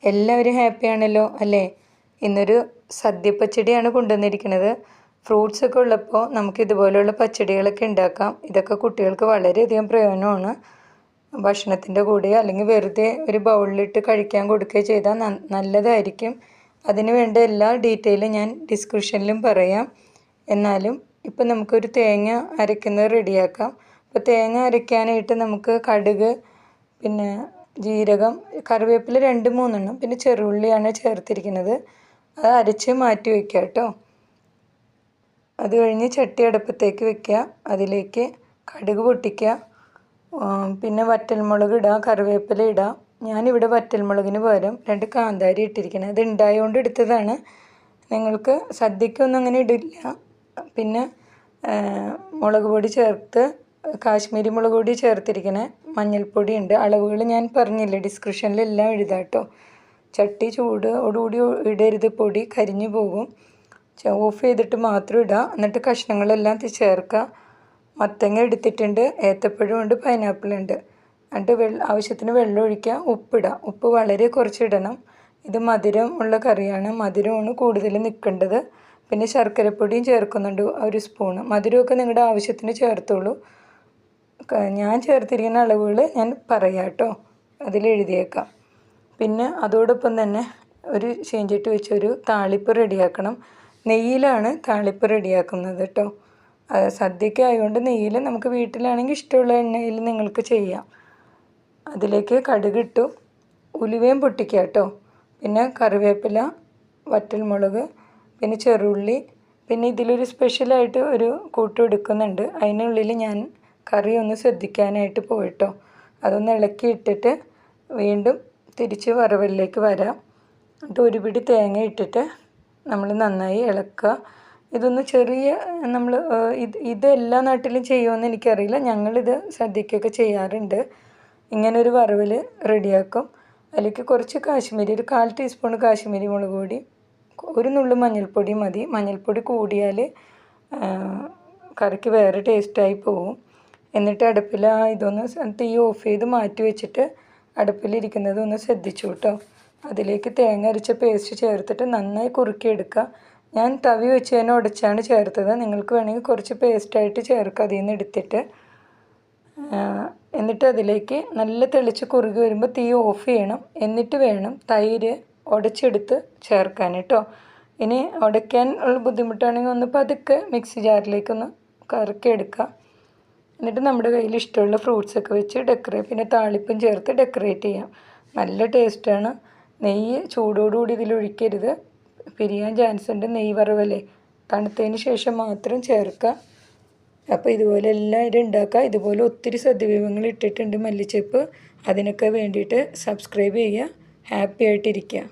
എല്ലാവരും ഹാപ്പിയാണല്ലോ അല്ലേ? ഇന്നൊരു സദ്യ പച്ചടിയാണ് കൊണ്ടുവന്നിരിക്കുന്നത്. ഫ്രൂട്ട്സൊക്കെ ഉള്ളപ്പോൾ നമുക്ക് ഇതുപോലെയുള്ള പച്ചടികളൊക്കെ ഉണ്ടാക്കാം. ഇതൊക്കെ കുട്ടികൾക്ക് വളരെയധികം പ്രയോജനമാണ്. ഭക്ഷണത്തിൻ്റെ കൂടെയോ അല്ലെങ്കിൽ വെറുതെ ഒരു ബൗളിലിട്ട് കഴിക്കാൻ കൊടുക്കുകയോ ചെയ്താൽ നല്ലതായിരിക്കും. അതിന് വേണ്ട എല്ലാ ഡീറ്റെയിലും ഞാൻ ഡിസ്ക്രിപ്ഷനിലും പറയാം. എന്നാലും ഇപ്പം നമുക്കൊരു തേങ്ങ അരയ്ക്കുന്നത് റെഡിയാക്കാം. അപ്പോൾ തേങ്ങ അരയ്ക്കാനായിട്ട് നമുക്ക് കടുക്, പിന്നെ ജീരകം, കറിവേപ്പില 2-3 എണ്ണം, പിന്നെ ചെറുള്ളിയാണ് ചേർത്തിരിക്കുന്നത്. അത് അരച്ച് മാറ്റി വയ്ക്കുക കേട്ടോ. അത് കഴിഞ്ഞ് ചട്ടി അടുപ്പത്തേക്ക് വെക്കുക. അതിലേക്ക് കടുക് പൊട്ടിക്കുക, പിന്നെ വറ്റൽമുളക് ഇടുക, കറിവേപ്പില ഇടുക. ഞാനിവിടെ വറ്റൽമുളകിന് പകരം 2 കാന്താരി ഇട്ടിരിക്കുന്നത്. അത് ഉണ്ടായതുകൊണ്ട് എടുത്തതാണ്. നിങ്ങൾക്ക് സദ്യക്കൊന്നും അങ്ങനെ ഇടില്ല. പിന്നെ മുളക് പൊടി ചേർത്ത്, കാശ്മീരി മുളക് പൊടി ചേർത്തിരിക്കണേ, മഞ്ഞൾപ്പൊടി ഉണ്ട്. അളവുകൾ ഞാൻ പറഞ്ഞില്ലേ, ഡിസ്ക്രിപ്ഷനിലെല്ലാം എഴുതാം കേട്ടോ. ചട്ടി ചൂടോടുകൂടി ഇടരുത്, പൊടി കരിഞ്ഞു പോകും. ഓഫ് ചെയ്തിട്ട് മാത്രം ഇടുക. എന്നിട്ട് കഷ്ണങ്ങളെല്ലാം ചേർക്കുക. മത്തങ്ങ എടുത്തിട്ടുണ്ട്, ഏത്തപ്പഴം ഉണ്ട്, പൈനാപ്പിൾ ഉണ്ട്. എന്നിട്ട് ആവശ്യത്തിന് വെള്ളം ഒഴിക്കുക, ഉപ്പിടുക. ഉപ്പ് വളരെ കുറച്ചിടണം. ഇത് മധുരം ഉള്ള കറിയാണ്, മധുരമാണ് കൂടുതൽ നിൽക്കേണ്ടത്. പിന്നെ ശർക്കരപ്പൊടിയും ചേർക്കുന്നുണ്ട് 1 സ്പൂണ്. മധുരമൊക്കെ നിങ്ങളുടെ ആവശ്യത്തിന് ചേർത്തോളൂ. ഞാൻ ചേർത്തിരിക്കുന്ന അളവുകൾ ഞാൻ പറയാം കേട്ടോ, അതിലെഴുതിയേക്കാം. പിന്നെ അതോടൊപ്പം തന്നെ ഒരു ചീഞ്ചട്ടി വെച്ചൊരു താളിപ്പ് റെഡിയാക്കണം. നെയ്യിലാണ് താളിപ്പ് റെഡിയാക്കുന്നത് കേട്ടോ. സദ്യയ്ക്ക് ആയതുകൊണ്ട് നെയ്യിൽ, നമുക്ക് വീട്ടിലാണെങ്കിൽ ഇഷ്ടമുള്ള എണ്ണയിൽ നിങ്ങൾക്ക് ചെയ്യാം. അതിലേക്ക് കടുകിട്ടു, ഉലുവയും പൊട്ടിക്കുക കേട്ടോ. പിന്നെ കറിവേപ്പില, വറ്റൽമുളക്, പിന്നെ ചെറുള്ളി. പിന്നെ ഇതിലൊരു സ്പെഷ്യലായിട്ട് ഒരു കൂട്ടം എടുക്കുന്നുണ്ട്. അതിനുള്ളിൽ ഞാൻ കറി ഒന്ന് ശ്രദ്ധിക്കാനായിട്ട് പോയിട്ടോ. അതൊന്ന് ഇളക്കി ഇട്ടിട്ട് വീണ്ടും തിരിച്ച് വറവിലേക്ക് വരാം. എന്നിട്ട് ഒരു പിടി തേങ്ങ ഇട്ടിട്ട് നമ്മൾ നന്നായി ഇളക്കുക. ഇതൊന്ന് ചെറിയ ഇത് എല്ലാ നാട്ടിലും ചെയ്യുമെന്ന് എനിക്കറിയില്ല. ഞങ്ങളിത് സദ്യക്കൊക്കെ ചെയ്യാറുണ്ട്. ഇങ്ങനൊരു വറവിൽ റെഡിയാക്കും. അതിലേക്ക് കുറച്ച് ഒരു 1/4 ടീസ്പൂൺ കാശ്മീരി മുളക് പൊടി, ഒരു നുള്ളു മഞ്ഞൾപ്പൊടി മതി. മഞ്ഞൾപ്പൊടി കൂടിയാൽ കറിക്ക് വേറെ ടേസ്റ്റായി പോവും. എന്നിട്ട് അടുപ്പിൽ ഇതൊന്ന് തീ ഓഫ് ചെയ്ത് മാറ്റി വെച്ചിട്ട് അടുപ്പിലിരിക്കുന്നത് ഒന്ന് ശ്രദ്ധിച്ചു കേട്ടോ. അതിലേക്ക് തേങ്ങ അരച്ച പേസ്റ്റ് ചേർത്തിട്ട് നന്നായി കുറുക്കിയെടുക്കുക. ഞാൻ തവി വെച്ച് തന്നെ ഉടച്ചാണ് ചേർത്തത്. നിങ്ങൾക്ക് വേണമെങ്കിൽ കുറച്ച് പേസ്റ്റായിട്ട് ചേർക്കുക അതിൽ നിന്ന് എടുത്തിട്ട്. എന്നിട്ട് അതിലേക്ക് നല്ല തെളിച്ച് കുറുകി വരുമ്പോൾ തീ ഓഫ് ചെയ്യണം. എന്നിട്ട് വേണം തൈര് ഉടച്ചെടുത്ത് ചേർക്കാൻ കേട്ടോ. ഇനി ഉടയ്ക്കാൻ ഉള്ള ബുദ്ധിമുട്ടാണെങ്കിൽ ഒന്ന് പതുക്കെ മിക്സി ജാറിലേക്കൊന്ന് കറക്കിയെടുക്കുക. എന്നിട്ട് നമ്മുടെ കയ്യിൽ ഇഷ്ടമുള്ള ഫ്രൂട്ട്സൊക്കെ വെച്ച് പിന്നെ താളിപ്പും ചേർത്ത് ഡെക്കറേറ്റ് ചെയ്യാം. നല്ല ടേസ്റ്റാണ്. നെയ്യ് ചൂടോടുകൂടി ഇതിലൊഴിക്കരുത്, പിരിയാൻ ചാൻസ് ഉണ്ട്. നെയ്യ് വറവല്ലേ, തണുത്തതിന് ശേഷം മാത്രം ചേർക്കുക. അപ്പോൾ ഇതുപോലെ എല്ലാവരും ഉണ്ടാക്കുക. ഇതുപോലെ ഒത്തിരി സദ്യവിഭവങ്ങൾ ഇട്ടിട്ടുണ്ട് മല്ലിച്ചപ്പ്. അതിനൊക്കെ വേണ്ടിയിട്ട് സബ്സ്ക്രൈബ് ചെയ്യുക. ഹാപ്പി ആയിട്ടിരിക്കുക.